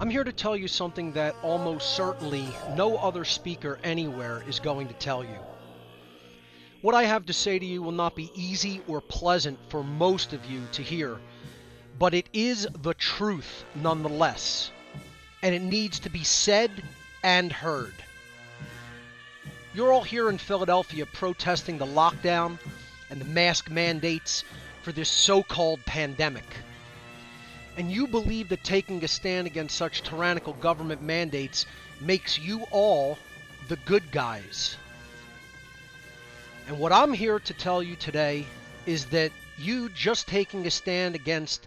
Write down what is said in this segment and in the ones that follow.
I'm here to tell you something that almost certainly no other speaker anywhere is going to tell you. What I have to say to you will not be easy or pleasant for most of you to hear, but it is the truth nonetheless, and it needs to be said and heard. You're all here in Philadelphia protesting the lockdown and the mask mandates for this so-called pandemic. And you believe that taking a stand against such tyrannical government mandates makes you all the good guys. And what I'm here to tell you today is that you just taking a stand against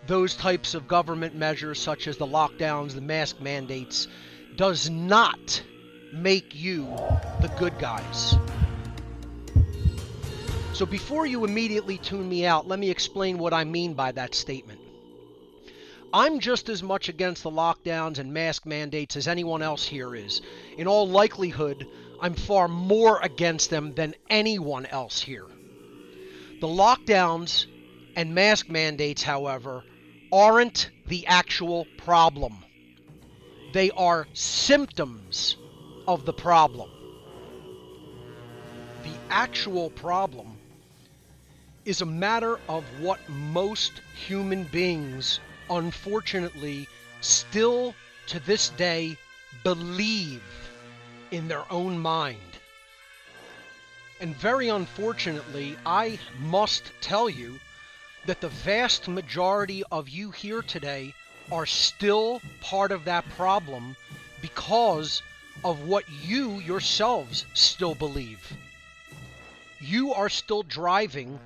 those types of government measures such as the lockdowns, the mask mandates, does not make you the good guys. So before you immediately tune me out, let me explain what I mean by that statement. I'm just as much against the lockdowns and mask mandates as anyone else here is. In all likelihood, I'm far more against them than anyone else here. The lockdowns and mask mandates, however, aren't the actual problem. They are symptoms of the problem. The actual problem is a matter of what most human beings, unfortunately, still to this day believe in their own mind. And very unfortunately, I must tell you that the vast majority of you here today are still part of that problem because of what you yourselves still believe. You are still driving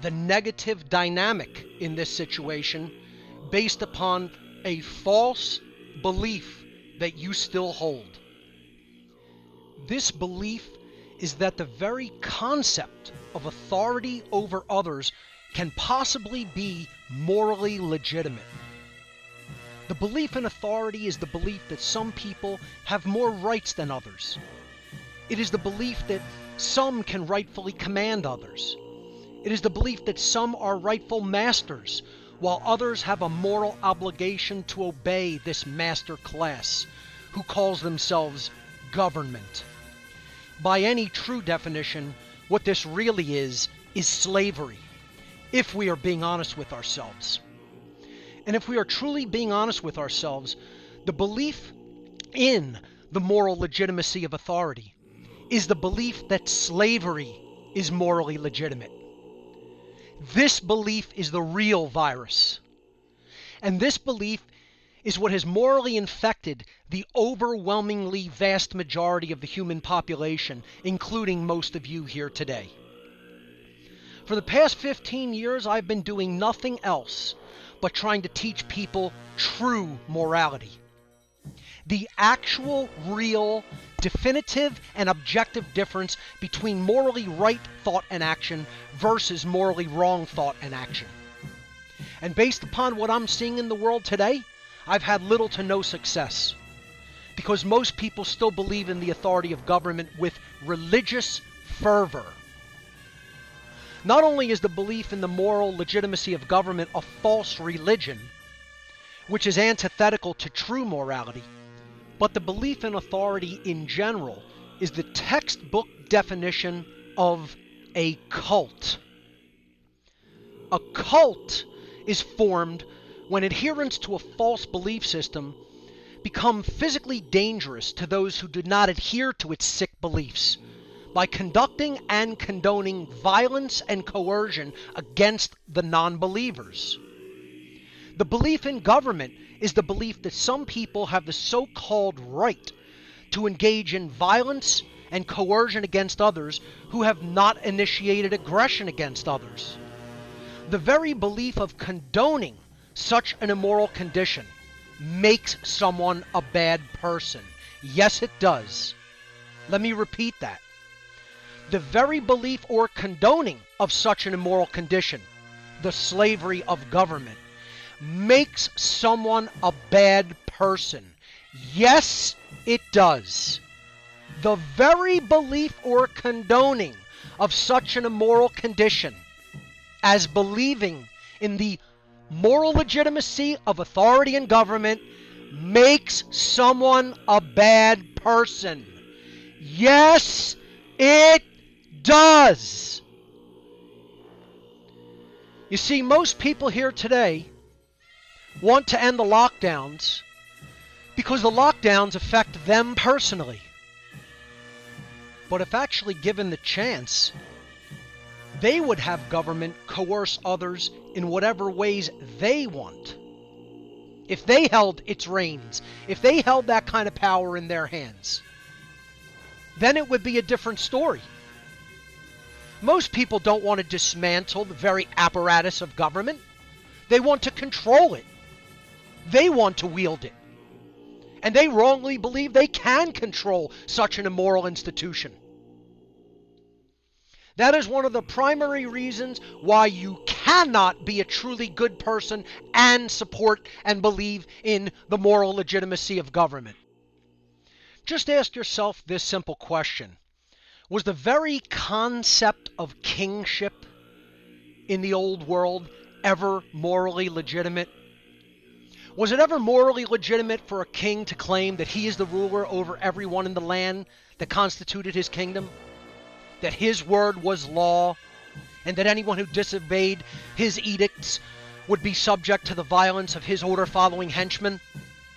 the negative dynamic in this situation based upon a false belief that you still hold. This belief is that the very concept of authority over others can possibly be morally legitimate. The belief in authority is the belief that some people have more rights than others. It is the belief that some can rightfully command others. It is the belief that some are rightful masters, while others have a moral obligation to obey this master class, who calls themselves government. By any true definition, what this really is slavery, if we are being honest with ourselves. And if we are truly being honest with ourselves, the belief in the moral legitimacy of authority is the belief that slavery is morally legitimate. This belief is the real virus. And this belief is what has morally infected the overwhelmingly vast majority of the human population, including most of you here today. For the past 15 years, I've been doing nothing else but trying to teach people true morality. The actual, real, definitive, and objective difference between morally right thought and action versus morally wrong thought and action. And based upon what I'm seeing in the world today, I've had little to no success, because most people still believe in the authority of government with religious fervor. Not only is the belief in the moral legitimacy of government a false religion, which is antithetical to true morality, but the belief in authority in general is the textbook definition of a cult. A cult is formed when adherents to a false belief system become physically dangerous to those who do not adhere to its sick beliefs by conducting and condoning violence and coercion against the non-believers. The belief in government is the belief that some people have the so-called right to engage in violence and coercion against others who have not initiated aggression against others. The very belief of condoning such an immoral condition makes someone a bad person. Yes, it does. Let me repeat that. The very belief or condoning of such an immoral condition, the slavery of government, makes someone a bad person. Yes, it does. The very belief or condoning of such an immoral condition, as believing in the moral legitimacy of authority and government, makes someone a bad person. Yes, it does. You see, most people here today want to end the lockdowns because the lockdowns affect them personally. But if actually given the chance, they would have government coerce others in whatever ways they want. If they held its reins, if they held that kind of power in their hands, then it would be a different story. Most people don't want to dismantle the very apparatus of government. They want to control it. They want to wield it. And they wrongly believe they can control such an immoral institution. That is one of the primary reasons why you cannot be a truly good person and support and believe in the moral legitimacy of government. Just ask yourself this simple question. Was the very concept of kingship in the old world ever morally legitimate? Was it ever morally legitimate for a king to claim that he is the ruler over everyone in the land that constituted his kingdom? That his word was law, and that anyone who disobeyed his edicts would be subject to the violence of his order-following henchmen?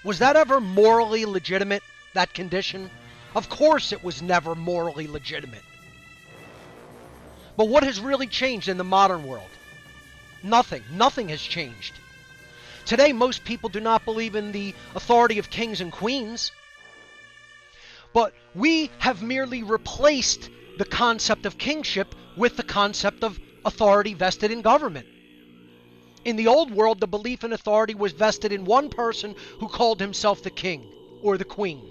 Was that ever morally legitimate, that condition? Of course it was never morally legitimate. But what has really changed in the modern world? Nothing. Nothing has changed. Today, most people do not believe in the authority of kings and queens. But we have merely replaced the concept of kingship with the concept of authority vested in government. In the old world, the belief in authority was vested in one person who called himself the king or the queen.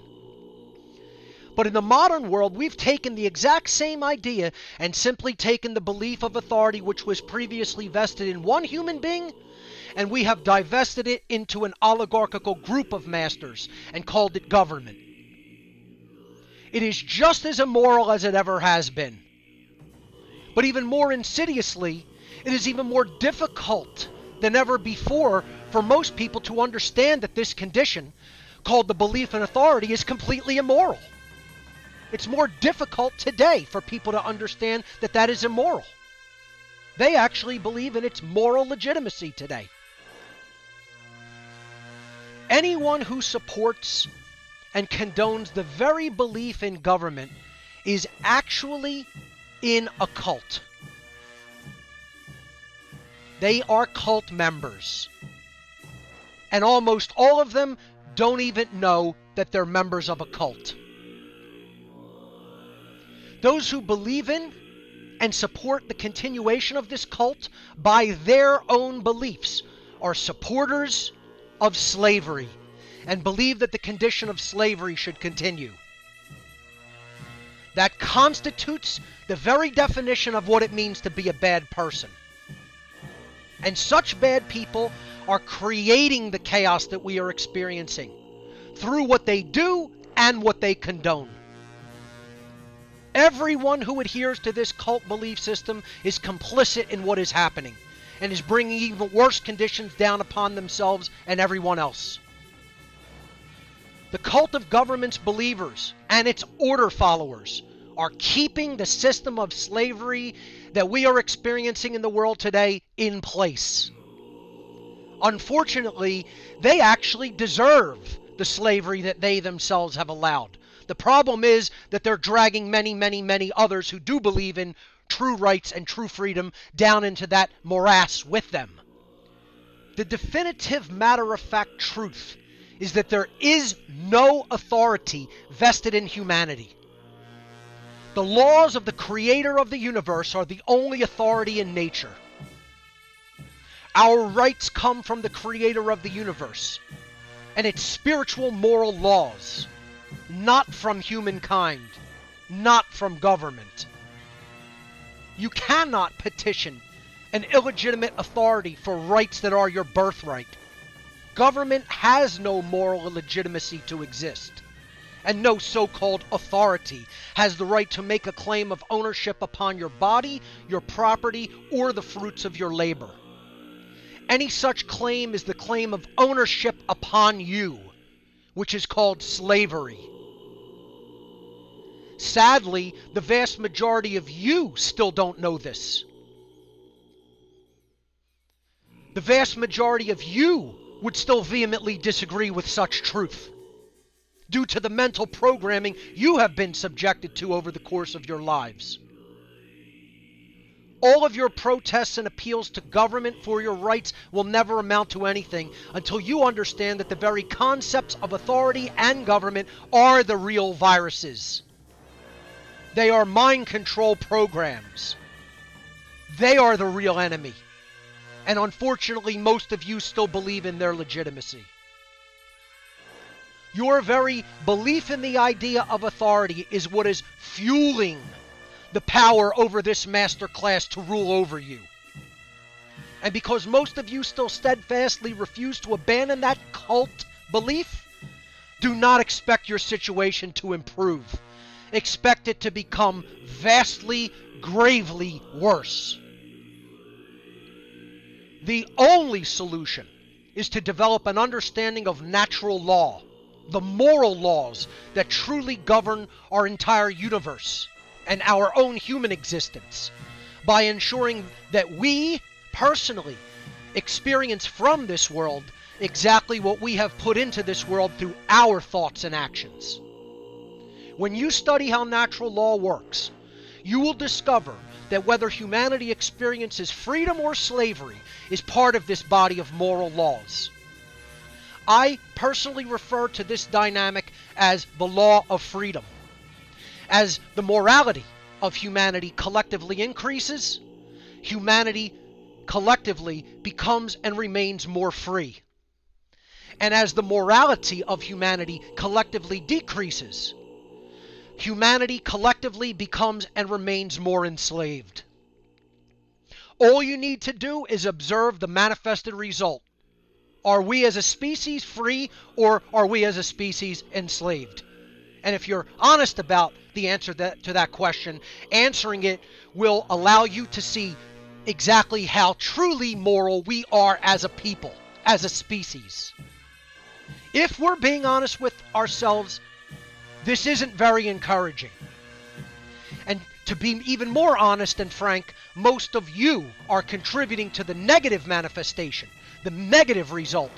But in the modern world, we've taken the exact same idea and simply taken the belief of authority which was previously vested in one human being, and we have divested it into an oligarchical group of masters and called it government. It is just as immoral as it ever has been. But even more insidiously, it is even more difficult than ever before for most people to understand that this condition, called the belief in authority, is completely immoral. It's more difficult today for people to understand that that is immoral. They actually believe in its moral legitimacy today. Anyone who supports and condones the very belief in government is actually in a cult. They are cult members. And almost all of them don't even know that they're members of a cult. Those who believe in and support the continuation of this cult by their own beliefs are supporters of slavery and believe that the condition of slavery should continue. That constitutes the very definition of what it means to be a bad person. And such bad people are creating the chaos that we are experiencing through what they do and what they condone. Everyone who adheres to this cult belief system is complicit in what is happening and is bringing even worse conditions down upon themselves and everyone else. The cult of government's believers and its order followers are keeping the system of slavery that we are experiencing in the world today in place. Unfortunately, they actually deserve the slavery that they themselves have allowed. The problem is that they're dragging many, many, many others who do believe in true rights and true freedom down into that morass with them. The definitive matter-of-fact truth is that there is no authority vested in humanity. The laws of the creator of the universe are the only authority in nature. Our rights come from the creator of the universe and its spiritual moral laws, not from humankind, not from government. You cannot petition an illegitimate authority for rights that are your birthright. Government has no moral legitimacy to exist, and no so-called authority has the right to make a claim of ownership upon your body, your property, or the fruits of your labor. Any such claim is the claim of ownership upon you, which is called slavery. Sadly, the vast majority of you still don't know this. The vast majority of you would still vehemently disagree with such truth, due to the mental programming you have been subjected to over the course of your lives. All of your protests and appeals to government for your rights will never amount to anything until you understand that the very concepts of authority and government are the real viruses. They are mind control programs. They are the real enemy. And unfortunately, most of you still believe in their legitimacy. Your very belief in the idea of authority is what is fueling the power over this master class to rule over you. And because most of you still steadfastly refuse to abandon that cult belief, do not expect your situation to improve. Expect it to become vastly, gravely worse. The only solution is to develop an understanding of natural law, the moral laws that truly govern our entire universe and our own human existence, by ensuring that we, personally, experience from this world exactly what we have put into this world through our thoughts and actions. When you study how natural law works, you will discover that whether humanity experiences freedom or slavery is part of this body of moral laws. I personally refer to this dynamic as the law of freedom. As the morality of humanity collectively increases, humanity collectively becomes and remains more free. And as the morality of humanity collectively decreases, humanity collectively becomes and remains more enslaved. All you need to do is observe the manifested result. Are we as a species free, or are we as a species enslaved? And if you're honest about the answer to that question, answering it will allow you to see exactly how truly moral we are as a people, as a species. If we're being honest with ourselves, this isn't very encouraging. And to be even more honest and frank, most of you are contributing to the negative manifestation, the negative result,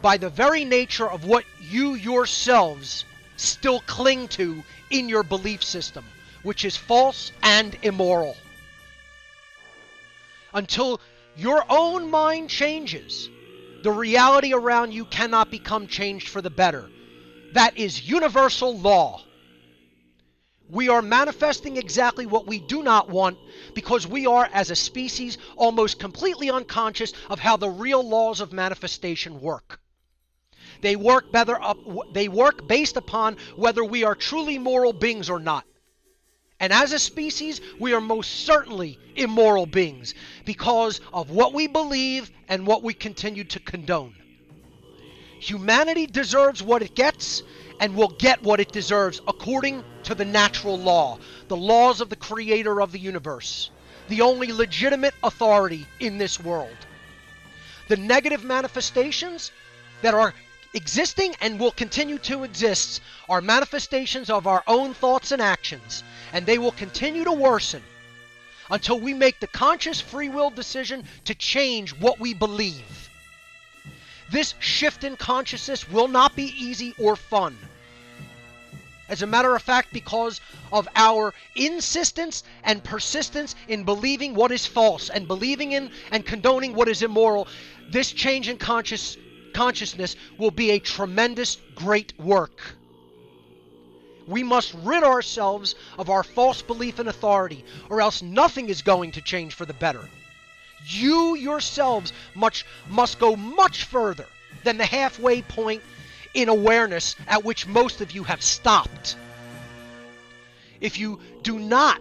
by the very nature of what you yourselves still cling to in your belief system, which is false and immoral. Until your own mind changes, the reality around you cannot become changed for the better. That is universal law. We are manifesting exactly what we do not want because we are, as a species, almost completely unconscious of how the real laws of manifestation work. They work based upon whether we are truly moral beings or not. And as a species, we are most certainly immoral beings because of what we believe and what we continue to condone. Humanity deserves what it gets and will get what it deserves according to the natural law, the laws of the creator of the universe, the only legitimate authority in this world. The negative manifestations that are existing and will continue to exist are manifestations of our own thoughts and actions, and they will continue to worsen until we make the conscious free will decision to change what we believe. This shift in consciousness will not be easy or fun. As a matter of fact, because of our insistence and persistence in believing what is false and believing in and condoning what is immoral, this change in consciousness will be a tremendous, great work. We must rid ourselves of our false belief in authority, or else nothing is going to change for the better. You yourselves must go much further than the halfway point in awareness at which most of you have stopped. If you do not,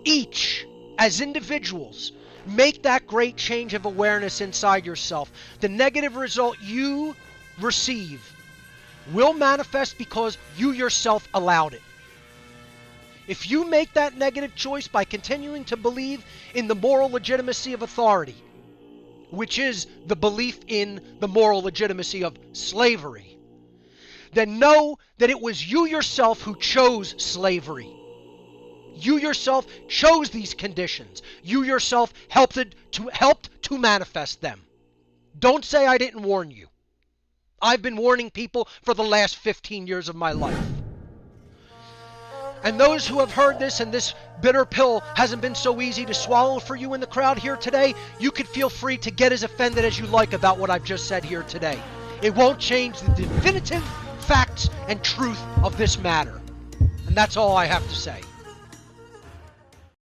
each, as individuals, make that great change of awareness inside yourself, the negative result you receive will manifest because you yourself allowed it. If you make that negative choice by continuing to believe in the moral legitimacy of authority, which is the belief in the moral legitimacy of slavery, then know that it was you yourself who chose slavery. You yourself chose these conditions. You yourself helped to manifest them. Don't say I didn't warn you. I've been warning people for the last 15 years of my life. And those who have heard this and this bitter pill hasn't been so easy to swallow for you in the crowd here today, you could feel free to get as offended as you like about what I've just said here today. It won't change the definitive facts and truth of this matter. And that's all I have to say.